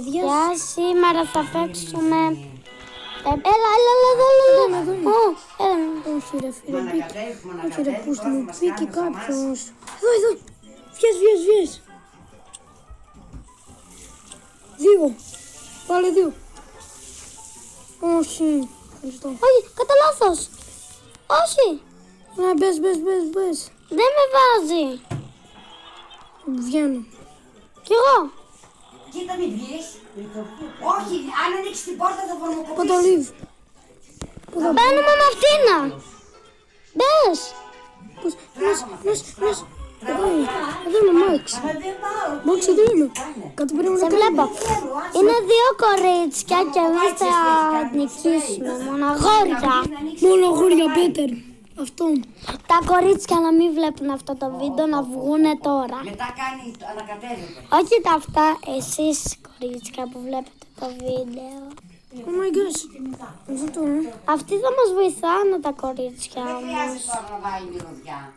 Για σήμερα θα παίξουμε. Έλα εδώ. Όχι ρε φίλε, όχι ρε πούστη μου, μπήκε κάποιος. Εδώ, βιες. 2, πάλι 2. Όχι, ευχαριστώ. Όχι, κατά λάθος. Όχι. Ναι, μπες. Δεν με βάζει. Βγαίνω. Κι εγώ. Κοίτα μην βγεις. Όχι, αν ανοίξεις την πόρτα θα φορμοκοπήσεις. Παταλίβ. Μπαίνουμε με αυτήνα. Μπες. Νες. Εδώ είμαι, Μάξ. Μάξ, εδώ είμαι. Κάτι πρέπει Σε να βλέπω. κάνω. Είναι 2 κορίτσια και εμείς θα νικήσουμε. Μόνο αγόρια. Μόνο αγόρια, Πέτερ. Αυτό. Τα κορίτσια να μην βλέπουν αυτό το βίντεο, να βγούνε τώρα. Μετά κάνει, ανακατεύεται. Όχι τα αυτά, εσείς κορίτσια που βλέπετε το βίντεο. Oh my gosh. Αυτό το, Αυτοί θα μας βοηθάνε τα κορίτσια Δεν όμως. χρειάζεται τώρα να βάλει μυρωδιά.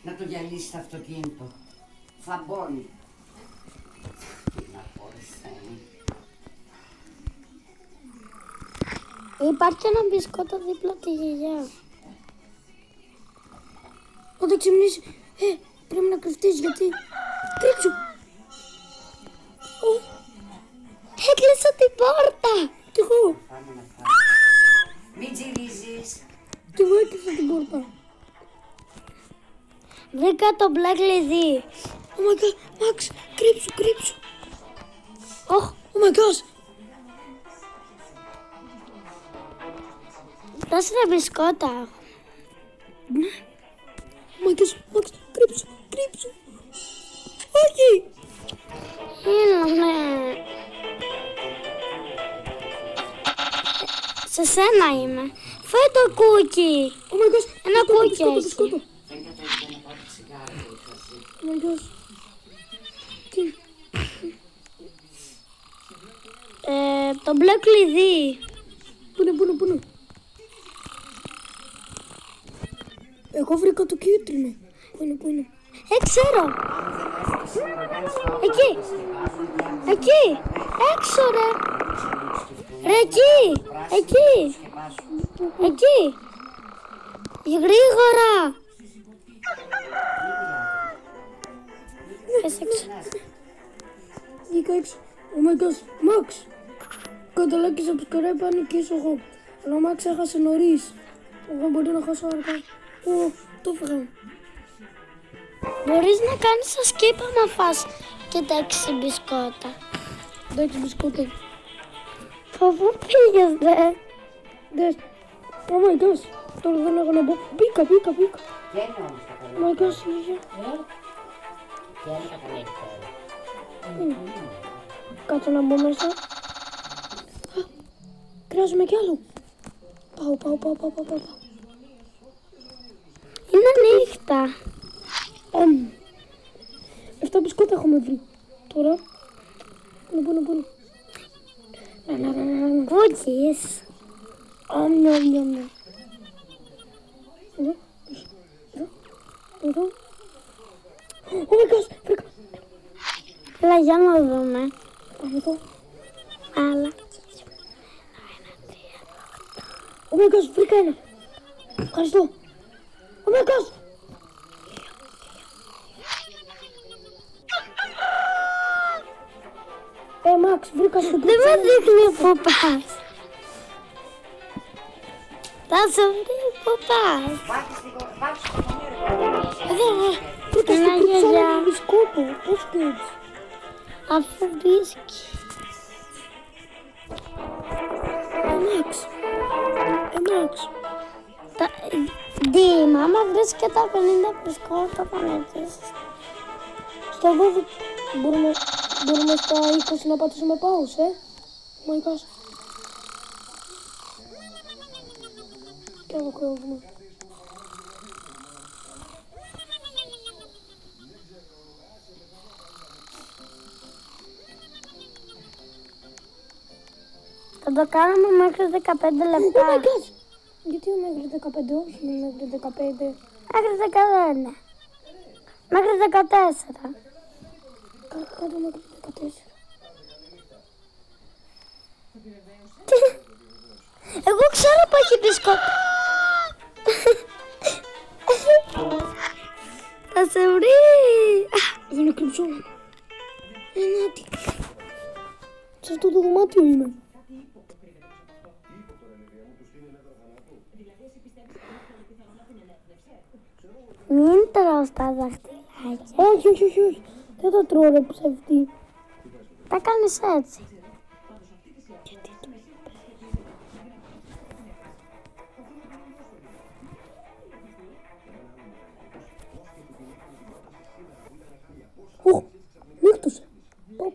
Να το γυαλίσει το αυτοκίνητο. Θα μπώνει. Τι να πω, Υπάρχει ένα μπισκότο δίπλα τη γιαγιά. όταν ξυπνήσει, πρέπει να κρυφτείς γιατί... Κρύψου. Έκλεισα την πόρτα. Κι εγώ. Μην τζιρίζεις. Κι εγώ έκλεισα την πόρτα. Βρήκα το μπλε κλειδί. Oh my god, Max, κρύψου. Οχ, Oh my gosh. τέσσερα μπισκότα. Oh my gosh, Max, κρύψου. Όχι. Ναι. Σε σένα είμαι. Φάει το κούκι. Oh my gosh. Ένα κούκι έχει. Μπισκότο. Oh my gosh. Τι. Το μπλε κλειδί. Πού είναι. Εγώ βρήκα το κίτρινο. Πού είναι. Ξέρω. Εκεί. Έξω ρε. Εκεί. Γρήγορα. Βγήκα έξω. Oh my gosh, Max. Κάντε like και subscribe αν νικήσω εγώ. Αλλά ο Max έχασε νωρίς. Εγώ μπορεί να χάσω αργά. Το έφυγα. Μπορείς να κάνεις το skip άμα φας και τα 6 μπισκότα. Τα 6 μπισκότα. Πού πήγες δε. Δες. Oh my gosh. Τώρα δεν έχω να μπω. Μπήκα. Και είναι όμως το καλό. Oh my gosh, είχε. Και είναι το καλύτερο. Κάτσε να μπω μέσα. Χρειάζομαι κι άλλο. Πάω. Είναι νύχτα. 7 μπισκότα έχουμε βρει. Τώρα. Πού είναι. Κούκκις. Νιαμ. Εδώ. Oh my gosh, βρήκα. Έλα για να δούμε. Εδώ. Άλλα. Oh my gosh, βρήκα ένα. Ευχαριστώ. Oh my gosh. Max, βρήκα στο Δεν με δείχνει που πας. Θα σου βρει που πας. Εδώ, βρήκα στο κουτσάλι μπισκότο. Πώς το έτσι. Αφού βρίσκει. Max. Δήμα, άμα βρεις και τα 50 μπισκότα θα νικήσεις. Στο 12 μπορούμε στα 20 να πατήσουμε pause, Oh my gosh. Και εγώ κρύβουμε. Θα το κάνουμε μέχρι 15 λεπτά. Oh my gosh. Γιατί μέχρι 15, όχι μέχρι 15. Μέχρι 15. Μέχρι 14. Κάτω μέχρι 14. Εγώ ξέρω που έχει μπισκότο. Θα σε βρει. Είναι κρυψό. Τι. Σε αυτό το δωμάτιο είμαι. Μην τρώω στα δαχτυλάκια. Όχι, όχι, όχι, όχι. Δεν τα τρώω ρε ψευτή. Τα κάνεις έτσι. Νύχτωσε. Πω.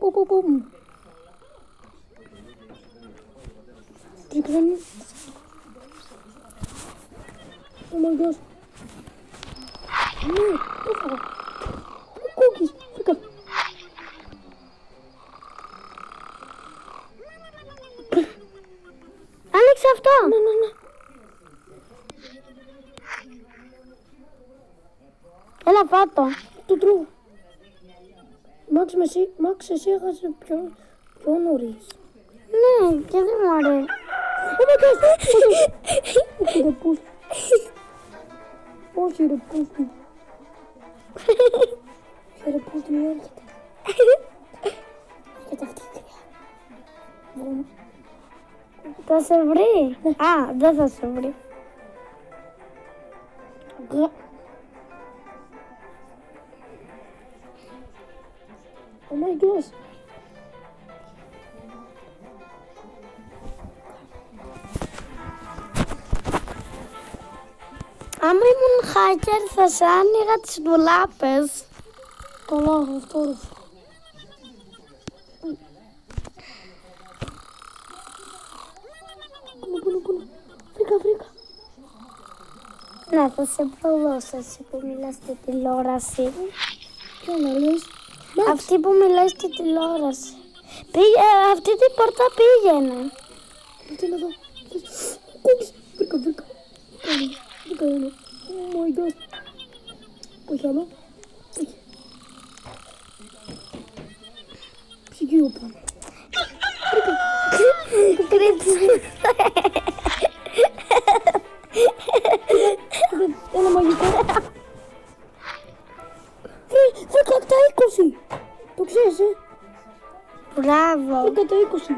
Τρικρανή. Oh my gosh. Ναι, το φάγα. Κούκκις, φύγα. Άνοιξε αυτό. Ναι. Έλα πάτω. Το τρώω. Μάξ, εσύ έχασε πιο νωρίς. Ναι, και δεν μου αρέσει. Oh my gosh. Όχι ρε πούστη. Όχι ρε πούστη. Ρε πούστη μου έρχεται. Έρχεται αυτή η κρυά. Θα σε βρει. Α, δεν θα σε βρει. Oh my gosh. Άμα ήμουν hacker θα σε άνοιγα τις ντουλάπες. Καλά, αυτό ρε. Πού. Βρήκα. Ναι, θα σε προδώσω εσύ που μιλάς στη τηλεόραση. Ποιο να λες. Αυτή που μιλάει στη τηλεόραση. Αυτή την πόρτα πήγαινε. Τι είναι εδώ. Κούκκις. Βρήκα. Βρήκα ένα. Oh my god. Όχι άλλο. Όχι. Ψυγείο πάνω. Κρύψε. Ένα μαγικό. Βρήκα τα 20. Το ξέρεις, Μπράβο. Βρήκα τα 20.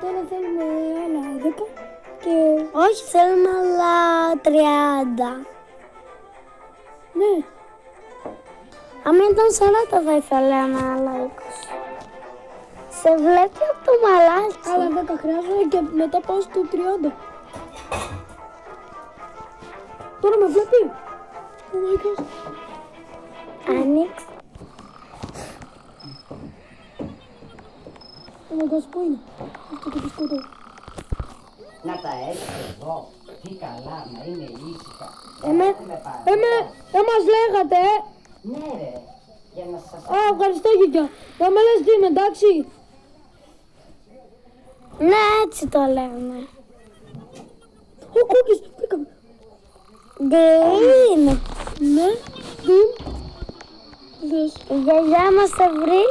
Τώρα θέλουμε άλλα 10 και... Όχι, θέλουμε άλλα 30. Ναι. Άμα ήταν 40 θα ήθελα ένα άλλα 20. Σε βλέπει από το μαλάκι. Άλλα 10 χρειάζομαι και μετά πάω στο 30. Τώρα με βλέπει. Oh my gosh. Άνοιξε. Oh my gosh, πού είναι αυτό το μπισκότο. Να τα έχεις εδώ. Τι καλά, να είναι ήσυχα. Μας λέγατε, Ναι ρε, για να σας... Α, ευχαριστώ γιαγιά. Να με λες τι είμαι, εντάξει. Ναι, έτσι το λέμε. Ο κούκκις, βρήκαμε. Ντυν. Ναι, διμ. Δες. Η γιαγιά μας θα βρει.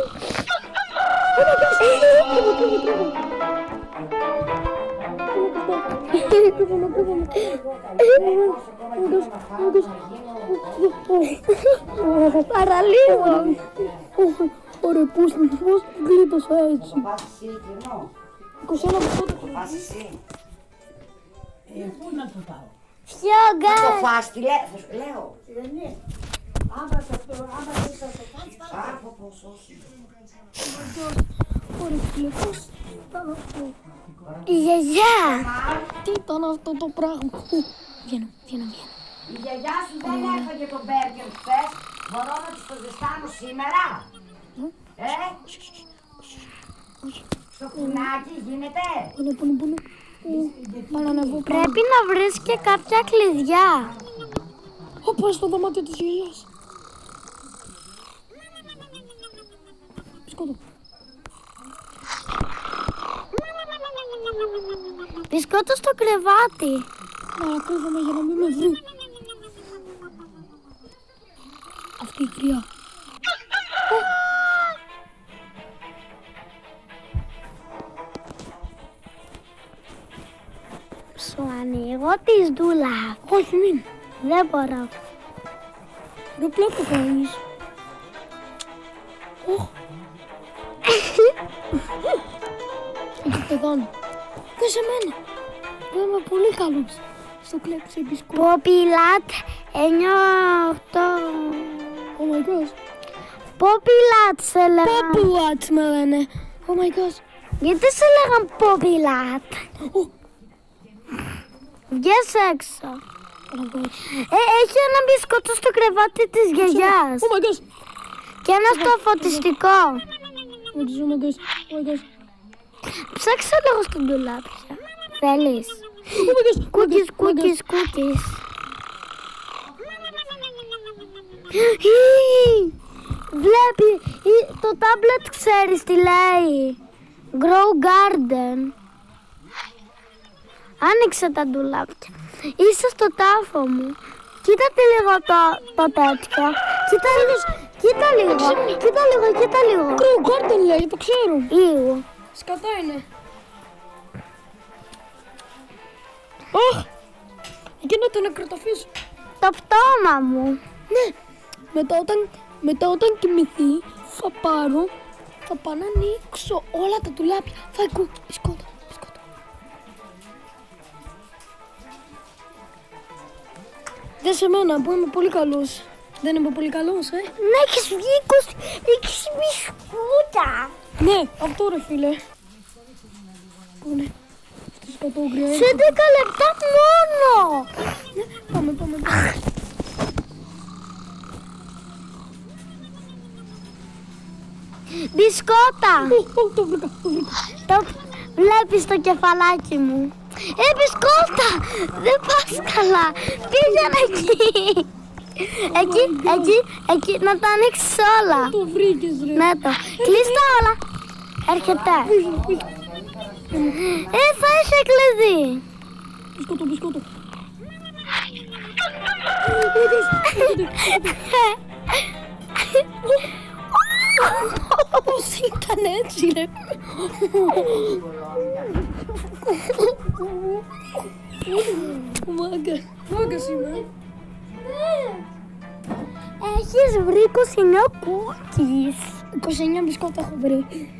Παραλίγο. Ωραία, πώς γλίτωσα έτσι. Το πας εσύ κοινό. 21 μπισκότα. Το πας εσύ. Πού να το πάω. Φιόγκα. Το φας, τι λέω. Άπα πως όχι. Ωραία, φίλε, πώς ήταν αυτό. Η γιαγιά. Τι ήταν αυτό το πράγμα. Βγαίνω. Η γιαγιά σου δεν έφαγε τον μπέργκερ χθες. Μπορώ να της το ζεστάνω σήμερα. Στο κουνάκι γίνεται. Πάνε. Παρανεύω. Πρέπει να βρεις και κάποια κλειδιά. Πάω στο δωμάτιο της γιαγιάς. Μπισκότο. Μπισκότο στο κρεβάτι. Να κρύβομαι για να μην με βρει. Αυτή η κρυά. σου ανοίγω τη ντουλάπα. Όχι, μην. Δεν μπορώ. Ρε πλάκα κάνεις. Εκεί πεθάνω. Και σε μένα. Είμαι πολύ καλός στο κλέψε μπισκούτ. Ποπιλάτ 9-8. Oh my gosh. Ποπιλάτ σε λέγαν. Ποπιλάτ με λένε. Oh my gosh. Γιατί σε λέγαν Ποπιλάτ? Βγες έξω. Έχει ένα μπισκότο στο κρεβάτι της γιαγιάς. Oh my gosh. Και ένα στο φωτιστικό. Oh my gosh. Oh my gosh. Ψάξε λίγο στην ντουλάπια. Θέλεις? Oh my gosh. Κούκκις, κούκκις, κούκκις. Βλέπει, το τάμπλετ ξέρεις τι λέει. Grow Garden. Άνοιξε τα ντουλάπια. Είσαι στο τάφο μου. Κοίτατε λίγο το τέτοιο. Κοίτα λίγο. Grow Garden λέει, το ξέρω. Ήου. Σκατά είναι. Αχ! Εκείνο το νεκροταφείο. Το πτώμα μου. Ναι. Μετά όταν κοιμηθεί θα πάω να ανοίξω όλα τα ντουλάπια. Φάει μπισκότα. Δεν σε μένα που είμαι πολύ καλός. Δεν είμαι πολύ καλός, Ναι, έχεις βγει 20 μπισκούτα. Ναι, αυτό ρε φίλε. Πού είναι? Στο σκατόγκρια. Σε 10 λεπτά μόνο. Πάμε. Μπισκότα. Το βρήκα. Βλέπεις το κεφαλάκι μου. Μπισκότα. Δεν πας καλά. Πήγαινε εκεί. Εκεί, να τα ανοίξεις όλα. Το βρήκες ρε. Ναι το. Κλείστα όλα. Έρχεται. Θα είσαι κλειδί. Μπισκότο. Πώς ήταν έτσι ρε. Μάγκας είμαι. Έχεις βρει 29 κούκκις. 29 μπισκότα έχω βρει.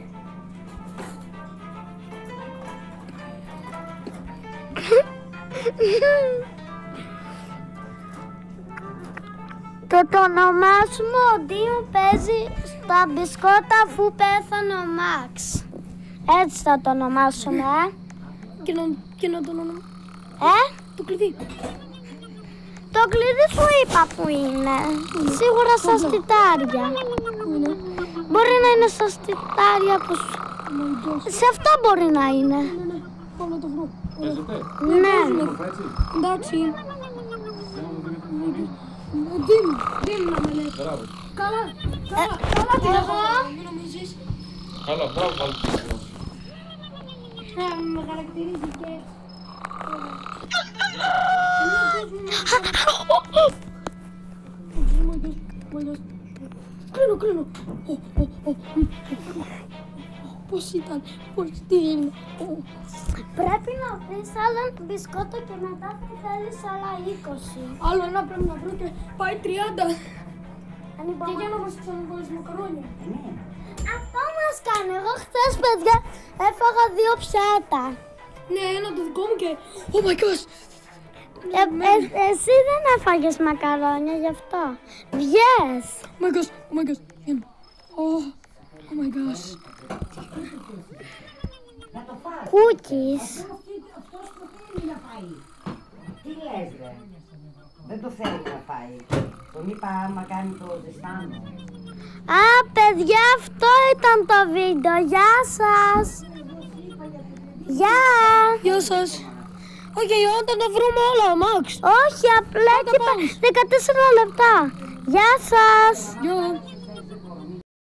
Το ονομάσουμε ο Ντίμου παίζει στα μπισκότα αφού πέθανε ο Μαξ. Έτσι θα το ονομάσουμε, Και να τον όνομα. Το κλειδί. Το κλειδί σου είπα που είναι. Σίγουρα στα στιτάρια. Μπορεί να είναι στα στιτάρια που σου... Σε αυτό μπορεί να είναι. Ναι. Πάω να το βρω. Ναι. Εντάξει. Δήμ να με λέει. Καλά. Τι λέγω. Μην νομίζεις. Καλά, μπράβο, πάλι. Με χαρακτηρίζει και... Κλείνω. Πώς ήταν, τι είναι. Πρέπει να βρεις άλλο μπισκότο και μετά θα θέλεις άλλα 20. Άλλο ένα πρέπει να βρω και πάει 30. Αν Και για να μας ξαναβάλεις μακαρόνια. Αυτό μας κάνει. Εγώ χθες, παιδιά, έφαγα 2 πιάτα. Ναι, ένα το δικό μου και... Oh my gosh. Εσύ δεν έφαγες μακαρόνια γι' αυτό. Βγες. Oh my gosh. Βγαίνω. Oh my gosh. Να το φας. Κούκκις. Αυτός το θέλει να φάει. Τι λες ρε. Δεν το θέλει να φάει. Τον είπα άμα κάνει το ζεστάνο. Παιδιά, αυτό ήταν το βίντεο. Γεια σας. Γεια. Γεια σας. Όχι, όταν το βρούμε όλα, Μαξ. Όχι, απλά και 14 λεπτά. Γεια σας. Γεια.